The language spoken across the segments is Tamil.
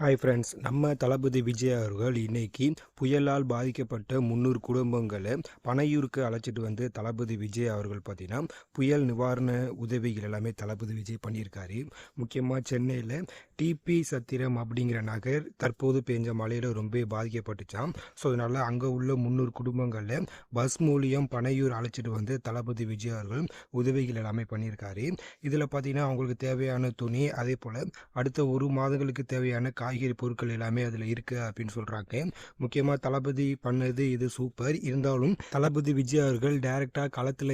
ஹாய் ஃப்ரெண்ட்ஸ், நம்ம தளபதி விஜய் அவர்கள் இன்னைக்கு புயலால் பாதிக்கப்பட்ட 300 குடும்பங்களை பனையூருக்கு அழைச்சிட்டு வந்து தளபதி விஜய் அவர்கள் பார்த்தீங்கன்னா புயல் நிவாரண உதவிகள் எல்லாமே தளபதி விஜய் பண்ணியிருக்காரு. முக்கியமாக சென்னையில் டிபி சத்திரம் அப்படிங்கிற நகர் தற்போது பெஞ்ச மழையில் ரொம்ப பாதிக்கப்பட்டுச்சாம். ஸோ அதனால் அங்கே உள்ள 300 குடும்பங்களில் பஸ் மூலியம் பனையூர் அழைச்சிட்டு வந்து தளபதி விஜய் அவர்கள் உதவிகள் எல்லாமே பண்ணியிருக்காரு. இதில் பார்த்தீங்கன்னா அவங்களுக்கு தேவையான துணி, அதே போல் அடுத்த 1 மாதங்களுக்கு தேவையான காய்கறி பொருட்கள் எல்லாமே அதில் இருக்குது அப்படின்னு சொல்கிறாங்க. முக்கியமாக தளபதி பண்ணது இது சூப்பர். இருந்தாலும் தளபதி விஜய் அவர்கள் டைரெக்டாக களத்தில்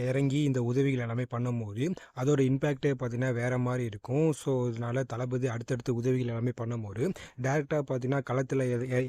இறங்கி இந்த உதவிகள் எல்லாமே பண்ணும்போது அதோட இம்பேக்டே பார்த்தீங்கன்னா வேறு மாதிரி இருக்கும். ஸோ இதனால் தளபதி அடுத்தடுத்த உதவிகள் எல்லாமே பண்ணும்போது டைரெக்டாக பார்த்தீங்கன்னா களத்தில்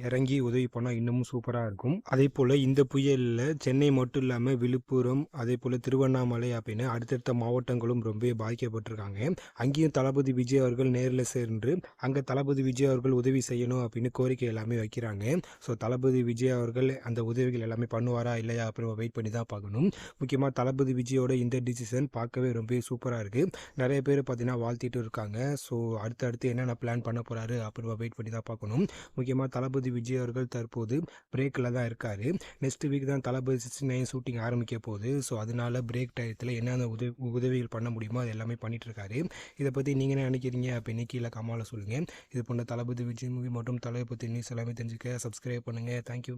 இறங்கி உதவி பண்ணால் இன்னமும் சூப்பராக இருக்கும். அதே போல் இந்த புயலில் சென்னை மட்டும் இல்லாமல் விழுப்புரம், அதே போல் திருவண்ணாமலை அப்படின்னு அடுத்தடுத்த மாவட்டங்களும் ரொம்ப பாதிக்கப்பட்டிருக்காங்க. அங்கேயும் தளபதி விஜய் அவர்கள் நேரில் சென்று அங்கே தளபதி விஜய் அவர்கள் உதவி செய்யணும் அப்படின்னு கோரிக்கை எல்லாமே வைக்கிறாங்க. ஸோ தளபதி விஜய் அவர்கள் அந்த உதவிகள் எல்லாமே பண்ணுவாரா இல்லையா அப்படின்னு வெயிட் பண்ணி தான் பார்க்கணும். முக்கியமாக தளபதி விஜயோட இந்த டிசிஷன் பார்க்கவே ரொம்ப சூப்பராக இருக்குது. நிறைய பேர் பார்த்தீங்கன்னா வாழ்த்திட்டு இருக்காங்க. ஸோ அடுத்தடுத்து என்னென்ன பிளான் பண்ண போகிறாரு அப்படின்னு வெயிட் பண்ணி தான் பார்க்கணும். முக்கியமாக தளபதி விஜய் அவர்கள் தற்போது பிரேக்கில் தான் இருக்கார். நெக்ஸ்ட் வீக் தான் தளபதி 69 ஷூட்டிங் ஆரம்பிக்க போகுது. ஸோ அதனால பிரேக் டயத்தில் என்னென்ன உதவிகள் பண்ண முடியுமோ அது எல்லாமே பண்ணிட்டு இருக்காரு. இதை பற்றி நீங்கள் என்ன நினைக்கிறீங்க அப்படின்னு கீழே கமெண்ட்ல சொல்லுங்கள். இது போன்ற தளபதி விஜய் மூவி மற்றும் தளபதி நியூஸ் எல்லாமே தெரிஞ்சுக்க சப்ஸ்கிரைப் பண்ணுங்கள். தேங்க்யூ.